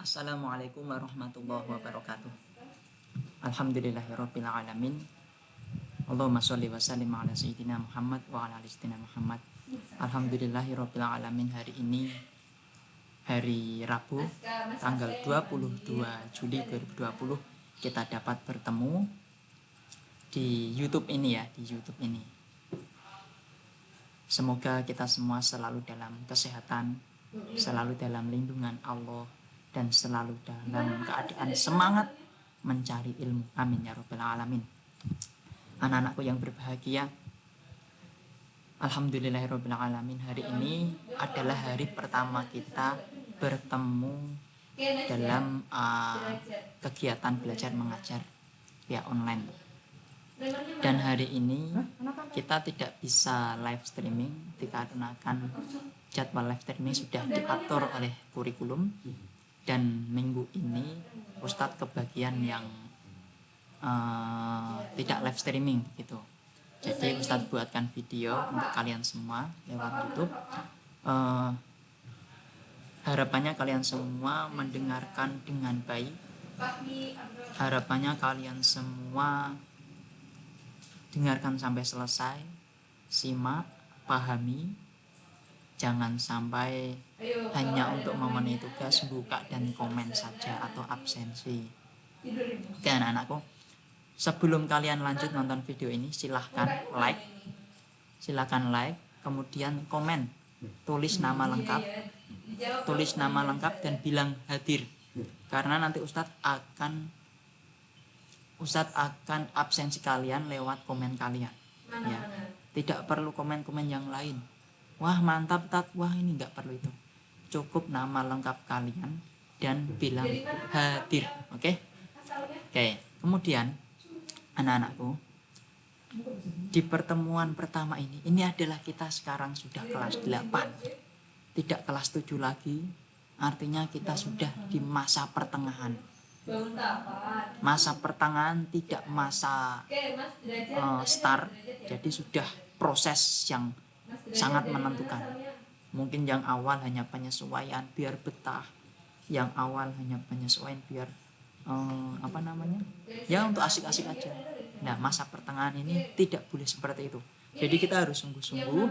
Assalamualaikum warahmatullahi wabarakatuh. Alhamdulillahirabbil alamin. Allahumma sholli wa sallim ala sayyidina Muhammad wa ala ali sayyidina Muhammad. Alhamdulillahirabbil alamin. Hari ini hari Rabu tanggal 22 Juli 2020 kita dapat bertemu di YouTube ini ya, di YouTube ini. Semoga kita semua selalu dalam kesehatan, selalu dalam lindungan Allah, dan selalu dalam keadaan semangat mencari ilmu. Amin ya rabbal alamin. Anak-anakku yang berbahagia, alhamdulillahirabbil alamin, hari ini adalah hari pertama kita bertemu dalam kegiatan belajar mengajar via online. Dan hari ini kita tidak bisa live streaming dikarenakan jadwal live streaming sudah diatur oleh kurikulum. Dan minggu ini Ustadz kebagian yang tidak live streaming gitu. Jadi Ustadz buatkan video untuk kalian semua lewat YouTube. Harapannya kalian semua mendengarkan dengan baik. Harapannya kalian semua dengarkan sampai selesai, simak, pahami. Jangan sampai hanya untuk memenuhi tugas buka dan komen saja atau absensi. Oke anak-anakku, sebelum kalian lanjut nonton video ini, silahkan like, kemudian komen, tulis nama lengkap dan bilang hadir. Karena nanti Ustadz akan absensi kalian lewat komen kalian. Ya, tidak perlu komen-komen yang lain. Wah mantap Tat, wah ini nggak perlu itu. Cukup nama lengkap kalian dan bilang hadir. Oke? Kemudian anak-anakku, di pertemuan pertama ini adalah kita sekarang sudah kelas 8, tidak kelas 7 lagi. Artinya kita sudah di masa pertengahan. Masa pertengahan, tidak masa start. Jadi sudah proses yang sangat menentukan. Mungkin yang awal hanya penyesuaian biar betah, yang awal hanya penyesuaian biar ya untuk asik-asik aja. Nah masa pertengahan ini tidak boleh seperti itu. Jadi kita harus sungguh-sungguh,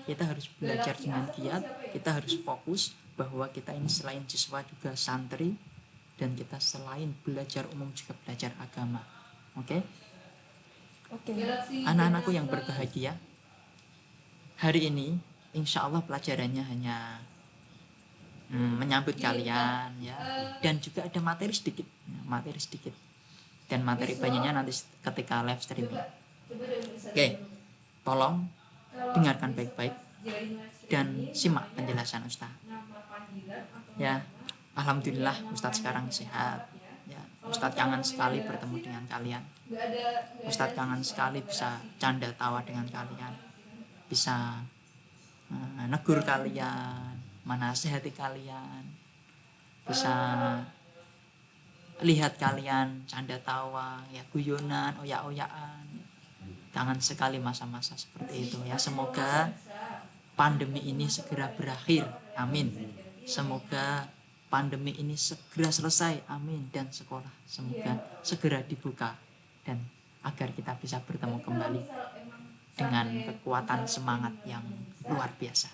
kita harus belajar dengan giat, kita harus fokus bahwa kita ini selain siswa juga santri, dan kita selain belajar umum juga belajar agama. Oke? Anak-anakku yang berbahagia, hari ini insya Allah pelajarannya hanya menyambut kalian ya, dan juga ada materi sedikit dan materi banyaknya nanti ketika live streaming. Oke, tolong dengarkan baik-baik dan simak penjelasan Ustadz ya. Alhamdulillah Ustadz sekarang sehat ya. Ustadz kangen sekali bertemu dengan kalian. Ustadz kangen sekali bisa canda tawa dengan kalian, bisa negur kalian, menasihati kalian, bisa lihat kalian canda tawa ya, guyonan, oyak-oyakan. Kangen sekali masa-masa seperti itu ya. Semoga pandemi ini segera berakhir, amin. Semoga pandemi ini segera selesai, amin. Dan sekolah semoga segera dibuka, dan agar kita bisa bertemu kembali dengan kekuatan semangat yang luar biasa.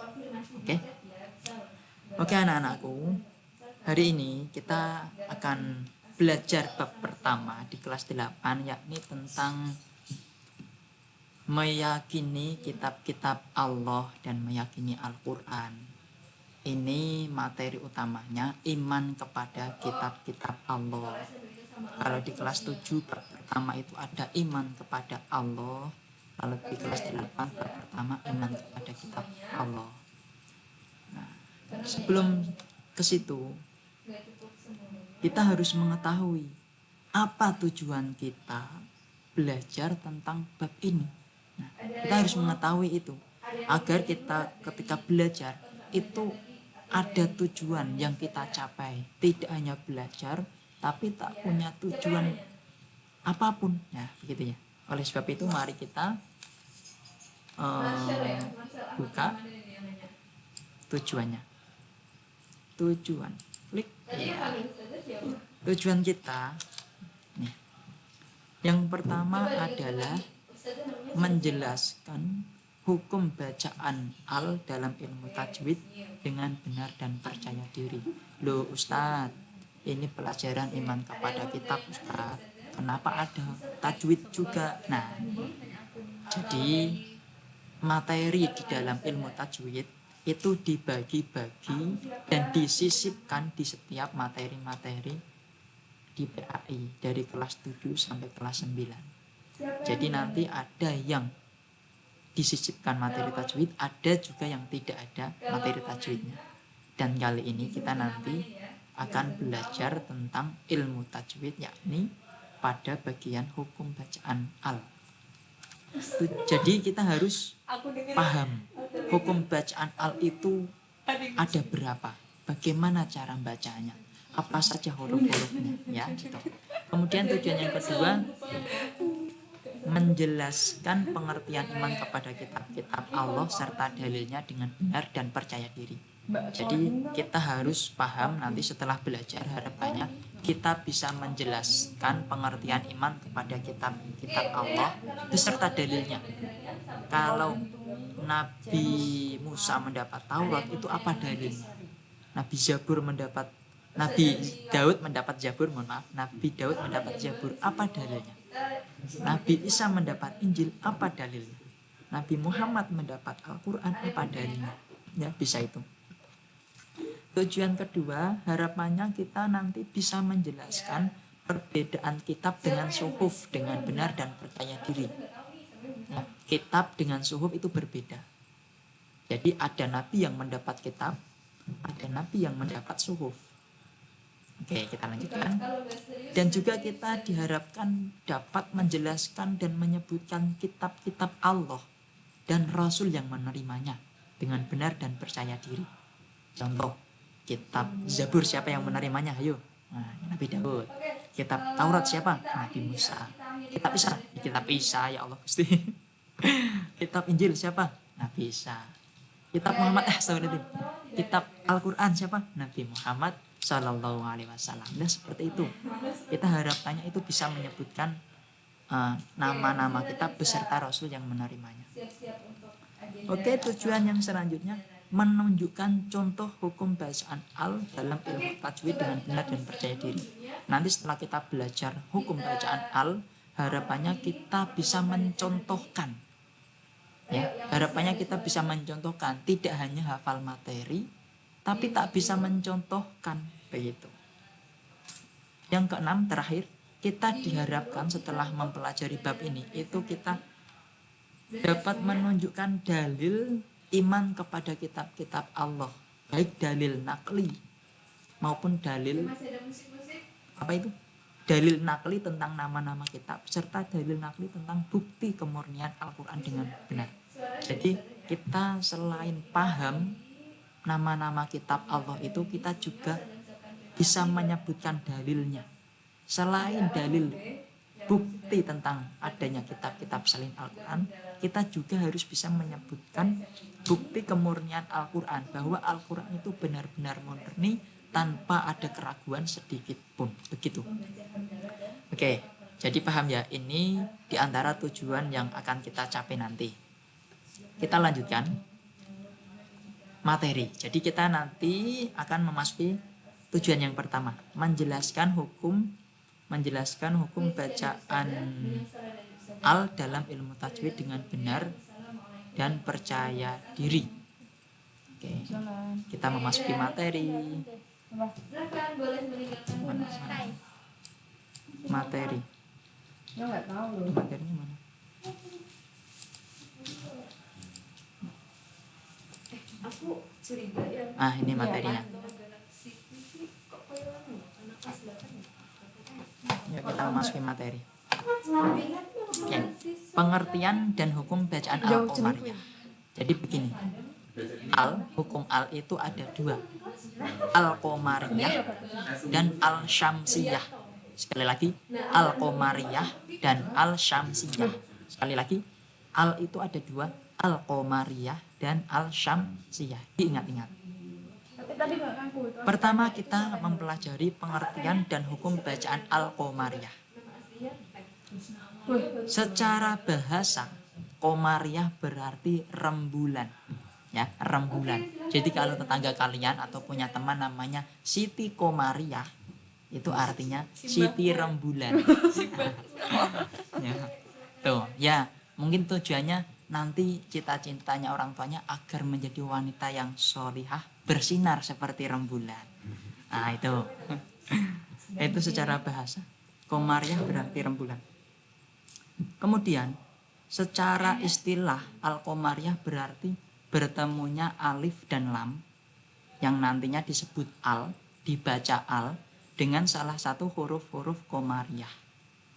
Oke anak-anakku, hari ini kita akan belajar bab pertama di kelas 8, yakni tentang meyakini kitab-kitab Allah dan meyakini Al-Quran. Ini materi utamanya, iman kepada kitab-kitab Allah. Kalau di kelas 7 bab pertama itu ada iman kepada Allah. Kalau di kelas 8 bab pertama iman kepada kitab Allah. Nah, sebelum ke situ kita harus mengetahui apa tujuan kita belajar tentang bab ini. Nah, kita harus mengetahui itu agar kita ketika belajar itu ada tujuan yang kita capai. Tidak hanya belajar tapi tak punya tujuan apapun. Nah, begitu ya. Oleh sebab itu mari kita buka tujuannya. Klik ya. Tujuan kita nih, yang pertama adalah menjelaskan hukum bacaan al dalam ilmu tajwid dengan benar dan percaya diri. Loh Ustadz, ini pelajaran iman kepada kitab Ustadz, kenapa ada tajwid juga? Nah, jadi materi di dalam ilmu tajwid itu dibagi-bagi dan disisipkan di setiap materi-materi di PAI dari kelas 7 sampai kelas 9. Jadi nanti ada yang disisipkan materi tajwid, ada juga yang tidak ada materi tajwidnya. Dan kali ini kita nanti akan belajar tentang ilmu tajwid, yakni pada bagian hukum bacaan al. Jadi kita harus paham hukum bacaan al itu ada berapa, bagaimana cara bacanya, apa saja huruf-hurufnya, ya gitu. Kemudian tujuan yang kedua, menjelaskan pengertian iman kepada kitab-kitab Allah serta dalilnya dengan benar dan percaya diri. Jadi kita harus paham, nanti setelah belajar harapannya kita bisa menjelaskan pengertian iman kepada kitab-kitab Allah beserta dalilnya. Kalau Nabi Musa mendapat Taurat, itu apa dalilnya? Nabi Daud mendapat Zabur, Nabi Daud mendapat Zabur, apa dalilnya? Nabi Isa mendapat Injil, apa dalilnya? Nabi Muhammad mendapat Al-Quran, apa dalilnya? Ya, bisa itu. Tujuan kedua, harapannya kita nanti bisa menjelaskan perbedaan kitab dengan suhuf dengan benar dan percaya diri. Ya, kitab dengan suhuf itu berbeda. Jadi ada nabi yang mendapat kitab, ada nabi yang mendapat suhuf. Oke, kita lanjutkan. Dan juga kita diharapkan dapat menjelaskan dan menyebutkan kitab-kitab Allah dan Rasul yang menerimanya dengan benar dan percaya diri. Contoh, kitab Zabur siapa yang menerimanya? Ayo, Nabi Daud. Kitab Taurat siapa? Nabi Musa. Kitab Isa, ya Allah Gusti. Kitab Injil siapa? Nabi Isa. Kitab Muhammad, kitab Al-Quran siapa? Nabi Muhammad Sallallahu Alaihi Wasallam. Nah, seperti itu. Kita harapannya itu bisa menyebutkan nama-nama kitab beserta Rasul yang menerimanya. Oke, tujuan yang selanjutnya menunjukkan contoh hukum bacaan al dalam ilmu tajwid dengan benar dan percaya diri. Nanti setelah kita belajar hukum bacaan al, harapannya kita bisa mencontohkan. Ya, harapannya kita bisa mencontohkan, tidak hanya hafal materi, tapi tak bisa mencontohkan, begitu. Yang keenam, terakhir, kita diharapkan setelah mempelajari bab ini, itu kita dapat menunjukkan dalil iman kepada kitab-kitab Allah, baik dalil nakli maupun dalil dalil nakli tentang nama-nama kitab, serta dalil nakli tentang bukti kemurnian Al-Quran dengan benar. Jadi kita selain paham nama-nama kitab Allah itu, kita juga bisa menyebutkan dalilnya. Selain dalil bukti tentang adanya kitab-kitab selain Al-Quran, kita juga harus bisa menyebutkan bukti kemurnian Al-Quran, bahwa Al-Quran itu benar-benar murni tanpa ada keraguan sedikit pun, begitu. Oke, jadi paham ya, ini diantara tujuan yang akan kita capai nanti. Kita lanjutkan materi. Jadi kita nanti akan memasuki tujuan yang pertama, menjelaskan hukum bacaan al dalam ilmu tajwid dengan benar dan percaya diri. Oke, kita memasuki materi. Materi. Materinya mana? Ini materinya. Ya, kita memasuki materi. Oke. Pengertian dan hukum bacaan al-Qomariyah. Jadi begini, hukum al itu ada dua, al-Qomariyah dan al-Syamsiyah. Sekali lagi, al-Qomariyah dan al-Syamsiyah. Sekali lagi, al itu ada dua, al-Qomariyah dan al-Syamsiyah. Diingat-ingat. Pertama kita mempelajari pengertian dan hukum bacaan Al-Qomariyah. Secara bahasa, Qomariyah berarti rembulan. Ya, rembulan. Jadi kalau tetangga kalian atau punya teman namanya Siti Qomariyah, itu artinya Siti rembulan. Ya. Tuh, ya, mungkin tujuannya nanti cita-citanya orang tuanya agar menjadi wanita yang solihah, bersinar seperti rembulan. Nah, itu. Itu secara bahasa. Qomariyah berarti rembulan. Kemudian, secara istilah Al-Qomariyah berarti bertemunya alif dan lam yang nantinya disebut al, dibaca al dengan salah satu huruf-huruf Qomariyah.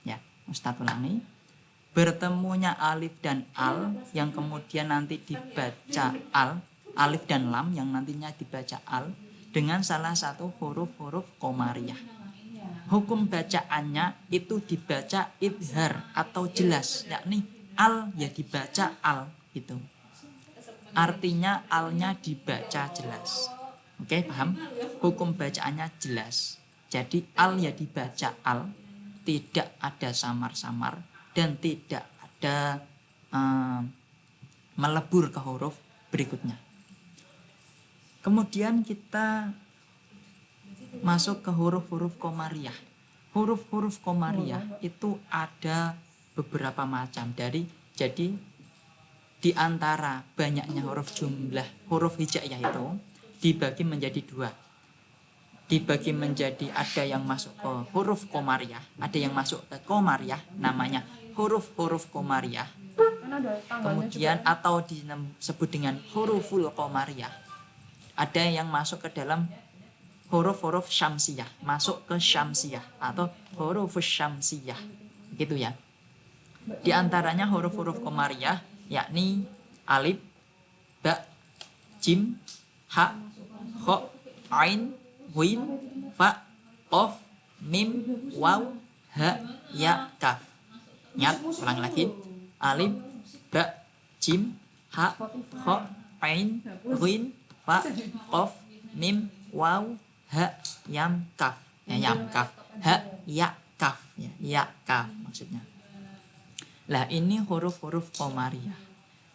Ya, Ustadz ulangi. Bertemunya alif dan al yang kemudian nanti dibaca al, alif dan lam yang nantinya dibaca al dengan salah satu huruf-huruf Qomariyah. Hukum bacaannya itu dibaca idhar atau jelas, yakni al ya dibaca al itu. Artinya alnya dibaca jelas. Oke, paham? Hukum bacaannya jelas. Jadi al ya dibaca al, tidak ada samar-samar dan tidak ada melebur ke huruf berikutnya. Kemudian kita masuk ke huruf-huruf Qomariyah. Huruf-huruf Qomariyah itu ada beberapa macam. Jadi di antara banyaknya huruf jumlah huruf hijaiyah itu dibagi menjadi dua. Dibagi menjadi ada yang masuk ke huruf Qomariyah, ada yang masuk ke Qomariyah, namanya huruf-huruf Qomariyah. Kemudian atau disebut dengan huruful Qomariyah. Ada yang masuk ke dalam huruf-huruf syamsiyah, masuk ke syamsiyah atau huruf syamsiyah, gitu ya. Di antaranya huruf-huruf Qomariyah yakni alif, ba, jim, ha, kho, ain, ghin, fa, qaf, mim, waw, ha, ya, kaf. Ingat, ulangi lagi. Alif, ba, jim, ha, kho, ain, ghin, fa, qaf, mim, waw, ha, yam, kaf. Yam, kaf. Ha, ya, kaf. Ya, kaf maksudnya. Lah ini huruf-huruf Qomariyah.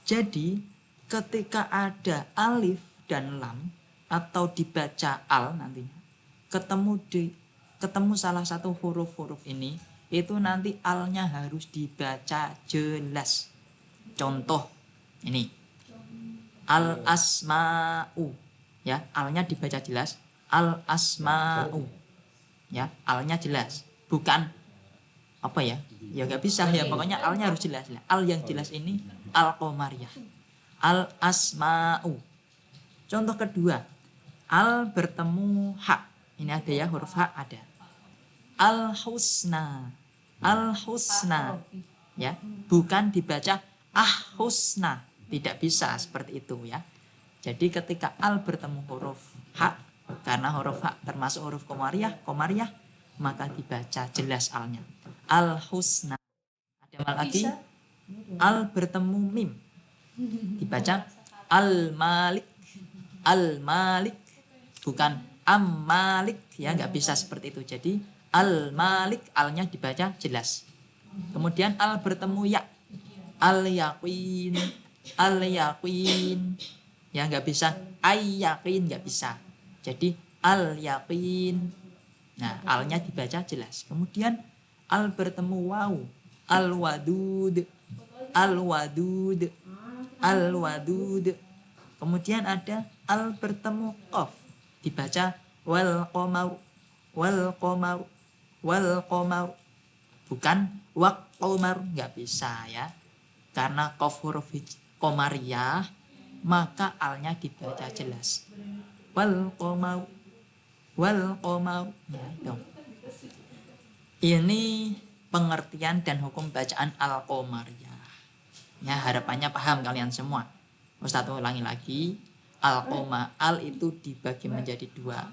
Jadi ketika ada alif dan lam atau dibaca al nantinya, ketemu salah satu huruf-huruf ini, itu nanti alnya harus dibaca jelas. Contoh ini al asma'u, ya, alnya dibaca jelas, al asma'u, ya, alnya jelas, bukan apa ya nggak bisa ya, pokoknya alnya harus jelas. Al yang jelas ini Al-Qomariyah, al asma'u. Contoh kedua, al bertemu ha, ini ada ya, huruf ha ada. Al husna, al husna, ya, bukan dibaca ah husna, tidak bisa seperti itu ya. Jadi ketika al bertemu huruf ha, karena huruf ha termasuk huruf Qomariyah, maka dibaca jelas alnya. Al husna. Ada lagi al bertemu mim, dibaca al malik, al malik, bukan am malik ya, nggak bisa seperti itu. Jadi al malik, alnya dibaca jelas. Kemudian al bertemu ya, al yaqin, al yaqin, ya nggak bisa ay yakin, nggak bisa. Jadi al yaqin, nah alnya dibaca jelas. Kemudian al bertemu waw, al wadud, al wadud, al wadud. Kemudian ada al bertemu qaf, dibaca wal qamar, wal qamar, wal qamar, bukan waq qamar, nggak bisa ya. Karena qaf huruf Qomariyah, maka alnya dibaca jelas. Wal qamar, wal qamar, ya itu. Ini pengertian dan hukum bacaan Al-Qomariyah. Ya, harapannya paham kalian semua. Ustadz ulangi lagi. Al itu dibagi menjadi dua.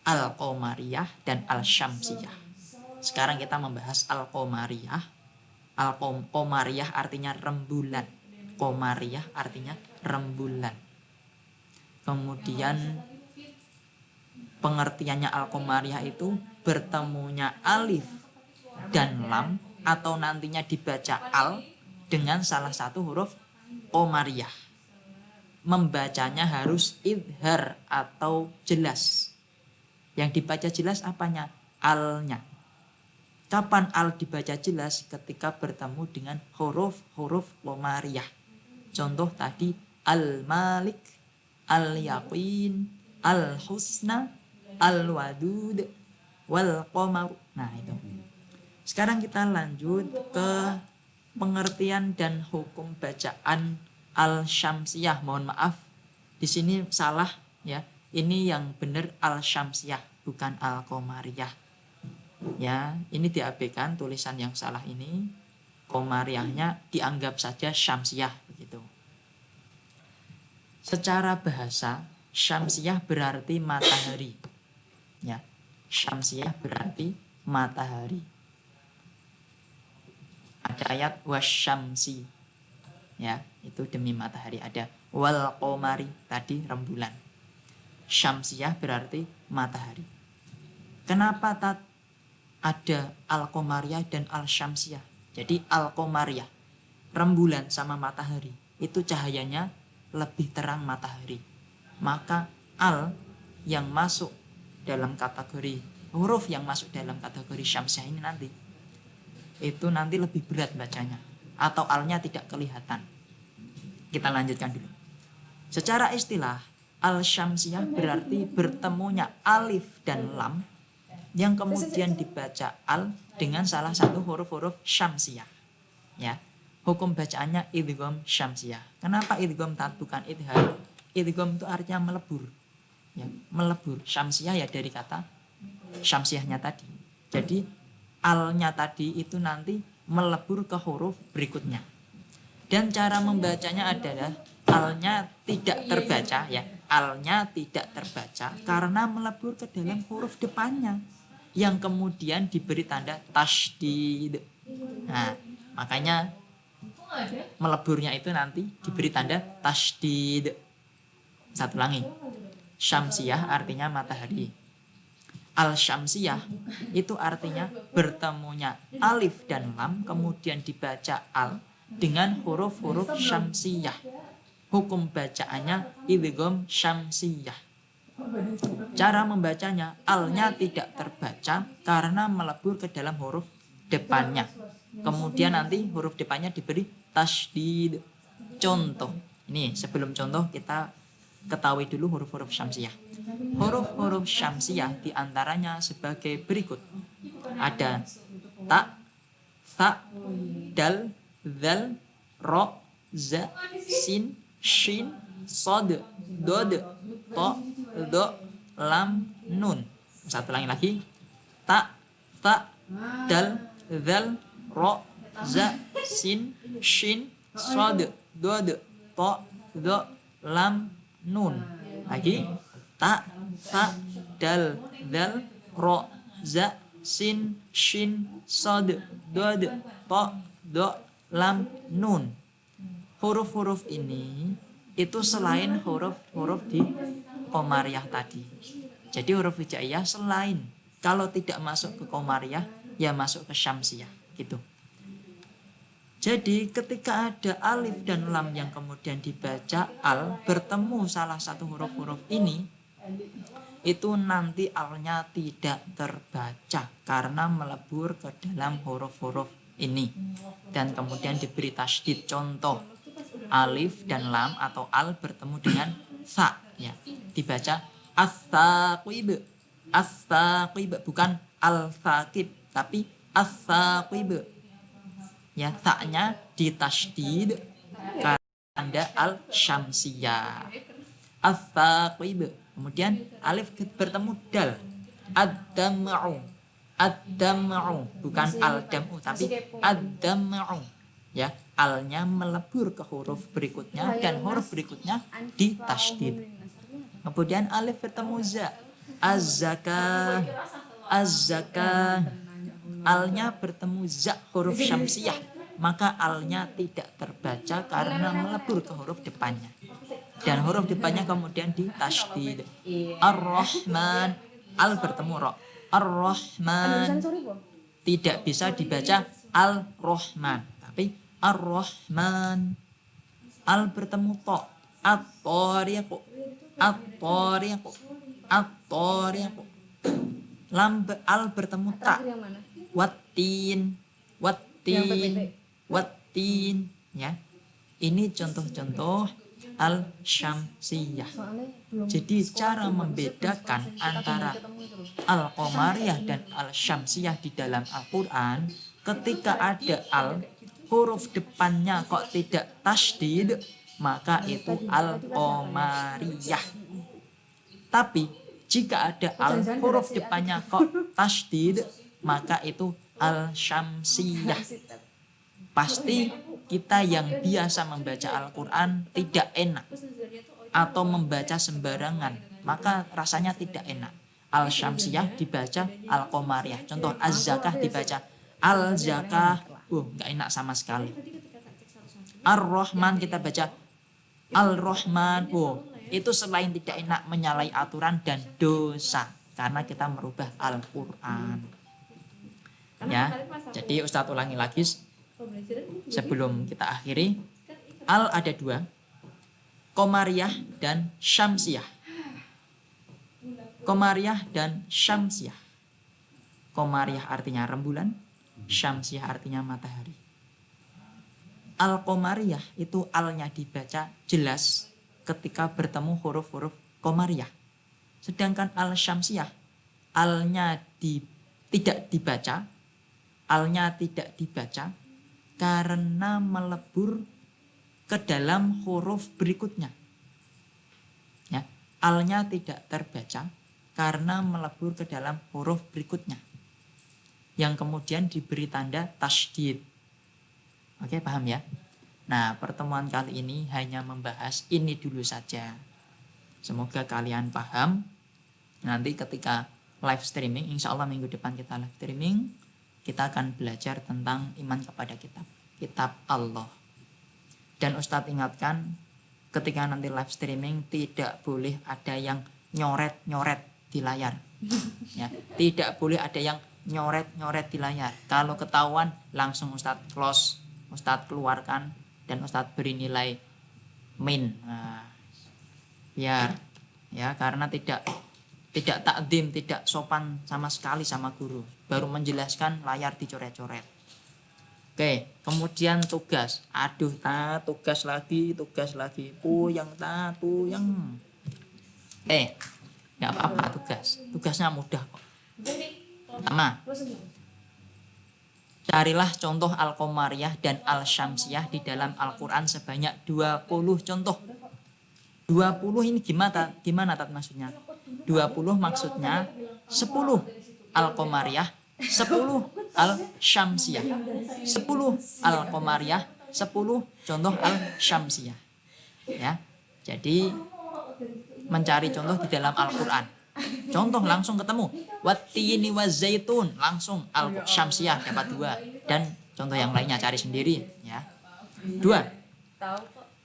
Al-Qomariyah dan Al-Syamsiyah. Sekarang kita membahas Al-Qomariyah. Al-Qomariyah artinya rembulan. Qomariyah artinya rembulan. Kemudian pengertiannya al-qamariyah itu bertemunya alif dan lam atau nantinya dibaca al dengan salah satu huruf qamariyah. Membacanya harus idhar atau jelas. Yang dibaca jelas apanya? Alnya. Kapan al dibaca jelas? Ketika bertemu dengan huruf-huruf qamariyah. Contoh tadi al-malik, al-yaqin, al-husna, al-wadud, wal-qamar. Nah itu. Sekarang kita lanjut ke pengertian dan hukum bacaan al-syamsiyah. Mohon maaf, di sini salah ya. Ini yang benar al-syamsiyah, bukan al-qamariyah. Ya, ini diabaikan tulisan yang salah ini. Qamariyahnya dianggap saja syamsiyah begitu. Secara bahasa, syamsiyah berarti matahari. Ya, syamsiyah berarti matahari. Ada ayat wasyamsi. Ya, itu demi matahari. Ada wal qamari, tadi rembulan. Syamsiyah berarti matahari. Kenapa ada al-qamariyah dan al-syamsiyah? Jadi al-qamariyah, rembulan sama matahari, itu cahayanya lebih terang matahari. Maka al yang masuk dalam kategori, huruf yang masuk dalam kategori syamsiyah ini itu nanti lebih berat bacanya, atau alnya tidak kelihatan. Kita lanjutkan dulu. Secara istilah, al-syamsiyah berarti bertemunya alif dan lam yang kemudian dibaca al dengan salah satu huruf-huruf syamsiyah. Ya, hukum bacaannya idgham syamsiyah. Kenapa idgham bukan idhar? Idgham itu artinya melebur. Ya, melebur. Syamsiyah ya dari kata syamsiyahnya tadi. Jadi alnya tadi itu nanti melebur ke huruf berikutnya. Dan cara membacanya adalah alnya tidak terbaca ya. Alnya tidak terbaca karena melebur ke dalam huruf depannya yang kemudian diberi tanda tasydid. Nah, makanya meleburnya itu nanti diberi tanda tasydid. Satu lagi. Syamsiyah artinya matahari. Al-syamsiyah itu artinya bertemunya alif dan lam kemudian dibaca al dengan huruf-huruf syamsiyah. Hukum bacaannya idgham syamsiyah. Cara membacanya, alnya tidak terbaca karena melebur ke dalam huruf depannya. Kemudian nanti huruf depannya diberi tasydid. Contoh, ini sebelum contoh kita ketahui dulu huruf-huruf syamsiyah. Huruf-huruf syamsiyah diantaranya sebagai berikut. Ada ta, tha, dal, dzal, ro, za, sin, shin, sod, dod, to, do, lam, nun. Satu lagi. Ta, tha, dal, dzal, ro, za, sin, shin, sod, dod, to, do, lam, nun. Lagi. Ta, tha, dal, dzal, ro, za, sin, shin, sod, dod, to, do, lam, nun. Huruf-huruf ini itu selain huruf-huruf di qamariyah tadi. Jadi huruf hijaiyah selain, kalau tidak masuk ke qamariyah ya masuk ke syamsiyah gitu. Jadi ketika ada alif dan lam yang kemudian dibaca al bertemu salah satu huruf-huruf ini, itu nanti alnya tidak terbaca karena melebur ke dalam huruf-huruf ini dan kemudian diberi tasydid. Contoh, alif dan lam atau al bertemu dengan sa ya, dibaca as-saqib. As-saqib bukan al-saqib tapi as-saqib. Ya, sa-nya ditasydid karena tanda al-syamsiyah. As-saqib. Kemudian alif bertemu dal. Ad-dam'u. Ad-dam'u bukan al-dam'u tapi ad-dam'u. Ya, alnya melebur ke huruf berikutnya dan huruf berikutnya ditasydid. Kemudian alif bertemu za. Az-zakah. Az-zakah. Alnya bertemu za huruf syamsiyah, maka alnya tidak terbaca karena melebur ke huruf depannya. Dan huruf depannya kemudian ditasydid. Ar-Rahman. Al bertemu ro. Ar-Rahman. Tidak bisa dibaca Al-Rahman, tapi Ar-Rahman. Al bertemu to. At-Tariq. At-Tariq. At-Tariq. Al bertemu ta. Wattin. Wattin. Wattin. Ya. Ini contoh-contoh al-syamsiyah. Jadi cara membedakan antara al-qamariyah dan al-syamsiyah di dalam Al-Quran, ketika ada al, huruf depannya kok tidak tasydid, maka itu al-qamariyah. Tapi jika ada al, huruf depannya kok tasydid, maka itu al-syamsiyah. Pasti kita yang biasa membaca Al-Quran tidak enak atau membaca sembarangan, maka rasanya tidak enak. Al-syamsiyah dibaca al-qamariyah. Contoh az-zakah dibaca al-zakah. Nggak enak sama sekali. Ar-Rahman kita baca al-Rahman. Itu selain tidak enak, menyalahi aturan dan dosa karena kita merubah Al-Quran. Ya, jadi Ustadz ulangi lagi sebelum kita akhiri. Al ada dua, qamariyah dan syamsiyah. Qamariyah dan syamsiyah. Qamariyah artinya rembulan, syamsiyah artinya matahari. Al-qamariyah itu alnya dibaca jelas ketika bertemu huruf-huruf qamariyah. Sedangkan al-syamsiyah alnya tidak dibaca, alnya tidak dibaca karena melebur ke dalam huruf berikutnya. Ya, alnya tidak terbaca karena melebur ke dalam huruf berikutnya, yang kemudian diberi tanda tasydid. Oke, paham ya? Nah, pertemuan kali ini hanya membahas ini dulu saja. Semoga kalian paham. Nanti ketika live streaming, insya Allah minggu depan kita live streaming, kita akan belajar tentang iman kepada kitab Allah. Dan Ustadz ingatkan, ketika nanti live streaming tidak boleh ada yang nyoret-nyoret di layar. Ya, tidak boleh ada yang nyoret-nyoret di layar. Kalau ketahuan langsung Ustadz close, Ustadz keluarkan, dan Ustadz beri nilai min. Nah, biar ya, karena tidak takdim, tidak sopan sama sekali sama guru. Baru menjelaskan layar dicoret-coret. Oke, kemudian tugas. Aduh, tugas lagi. Puyeng. Nggak apa-apa tugas. Tugasnya mudah kok. Pertama, carilah contoh al-qamariyah dan al-syamsiyah di dalam Al-Quran sebanyak 20 contoh. 20 ini gimana maksudnya? 20 maksudnya 10 al-qamariyah, 10 al-syamsiyah. 10 al-qamariyah, 10 contoh al-syamsiyah. Ya. Jadi mencari contoh di dalam Al-Quran. Contoh langsung ketemu. Wattini wazaitun, langsung al-syamsiyah dapat 2. Dan contoh yang lainnya cari sendiri, ya. 2.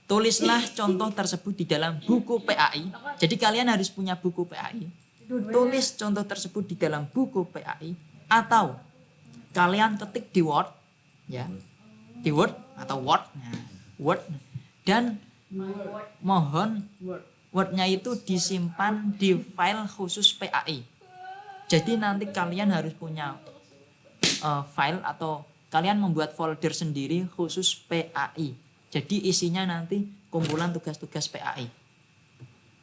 Tulislah contoh tersebut di dalam buku PAI. Jadi kalian harus punya buku PAI. Tulis contoh tersebut di dalam buku PAI, atau kalian ketik di Word, ya, di Word atau Word, Word, dan mohon Word-nya itu disimpan di file khusus PAI. Jadi nanti kalian harus punya file atau kalian membuat folder sendiri khusus PAI. Jadi isinya nanti kumpulan tugas-tugas PAI.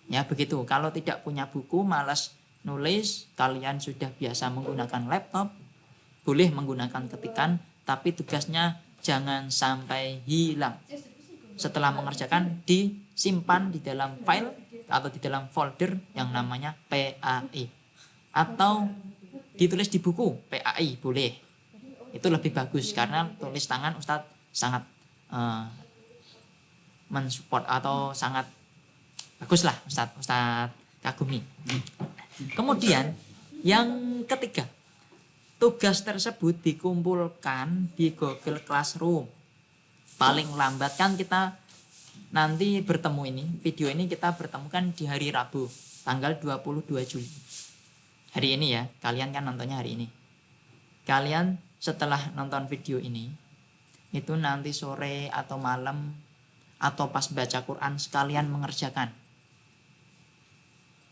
Ya begitu. Kalau tidak punya buku, malas nulis, kalian sudah biasa menggunakan laptop, boleh menggunakan ketikan, tapi tugasnya jangan sampai hilang. Setelah mengerjakan, disimpan di dalam file atau di dalam folder yang namanya PAI. Atau ditulis di buku PAI, boleh. Itu lebih bagus karena tulis tangan Ustadz sangat mensupport atau sangat bagus lah Ustadz kagumi. Kemudian yang ketiga, tugas tersebut dikumpulkan di Google Classroom. Paling lambat kan kita nanti bertemu ini, video ini kita bertemukan di hari Rabu tanggal 22 Juli. hari ini ya, kalian kan nontonnya hari ini. Kalian setelah nonton video ini, itu nanti sore atau malam atau pas baca Quran sekalian mengerjakan.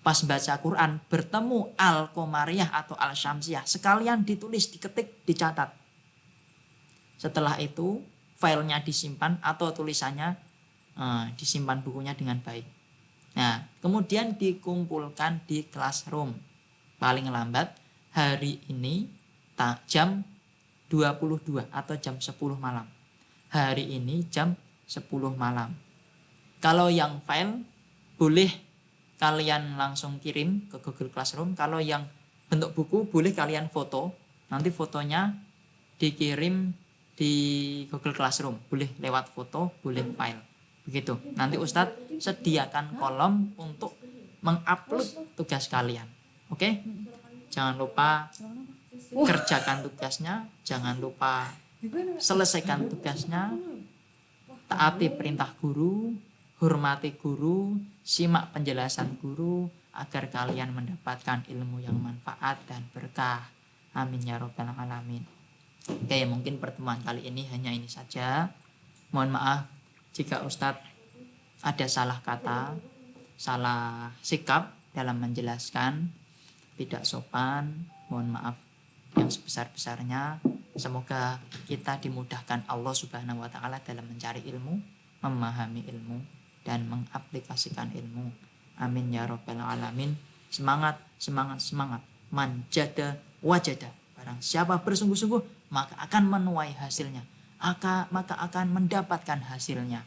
Pas baca Quran bertemu Al-Qomariyah atau Al-Syamsiyah, sekalian ditulis, diketik, dicatat. Setelah itu filenya disimpan atau tulisannya disimpan bukunya dengan baik. Nah, kemudian dikumpulkan di classroom. Paling lambat hari ini jam 22 atau jam 10 malam. Hari ini jam 10 malam. Kalau yang file boleh kalian langsung kirim ke Google Classroom. Kalau yang bentuk buku boleh kalian foto. Nanti fotonya dikirim di Google Classroom. Boleh lewat foto, boleh file. Begitu. Nanti Ustadz sediakan kolom untuk mengupload tugas kalian. Oke? Jangan lupa kerjakan tugasnya. Jangan lupa selesaikan tugasnya. Taati perintah guru. Hormati guru, simak penjelasan guru agar kalian mendapatkan ilmu yang manfaat dan berkah. Amin ya robbal alamin. Oke, mungkin pertemuan kali ini hanya ini saja. Mohon maaf jika Ustadz ada salah kata, salah sikap dalam menjelaskan, tidak sopan. Mohon maaf yang sebesar-besarnya. Semoga kita dimudahkan Allah Subhanahu wa taala dalam mencari ilmu, memahami ilmu, dan mengaplikasikan ilmu. Amin ya robbal alamin. Semangat, semangat, semangat. Man jada wajada. Barang siapa bersungguh-sungguh maka akan menuai hasilnya, maka akan mendapatkan hasilnya.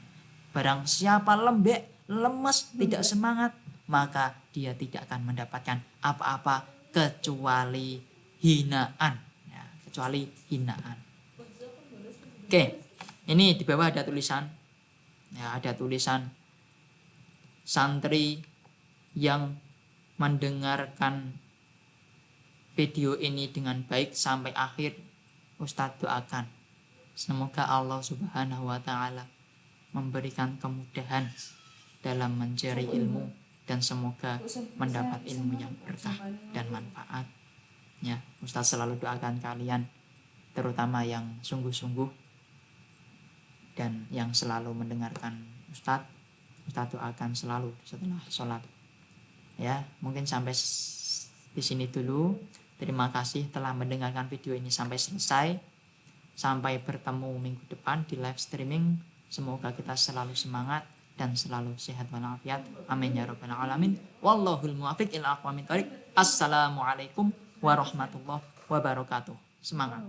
Barang siapa lembek, lemes, tidak semangat, maka dia tidak akan mendapatkan apa-apa kecuali hinaan ya, kecuali hinaan. Oke, ini di bawah ada tulisan ya, ada tulisan santri yang mendengarkan video ini dengan baik sampai akhir, Ustadz doakan semoga Allah Subhanahu wa taala memberikan kemudahan dalam mencari ilmu dan semoga mendapat ilmu yang berkah dan manfaat. Ya, Ustadz selalu doakan kalian, terutama yang sungguh-sungguh dan yang selalu mendengarkan Ustadz doakan selalu setelah sholat. Ya, mungkin sampai di sini dulu. Terima kasih telah mendengarkan video ini sampai selesai. Sampai bertemu minggu depan di live streaming. Semoga kita selalu semangat dan selalu sehat walafiat. Amin ya rabbal alamin. Wallahul muwaffiq ila aqwamit thoriq. Assalamualaikum warahmatullahi wabarakatuh. Semangat.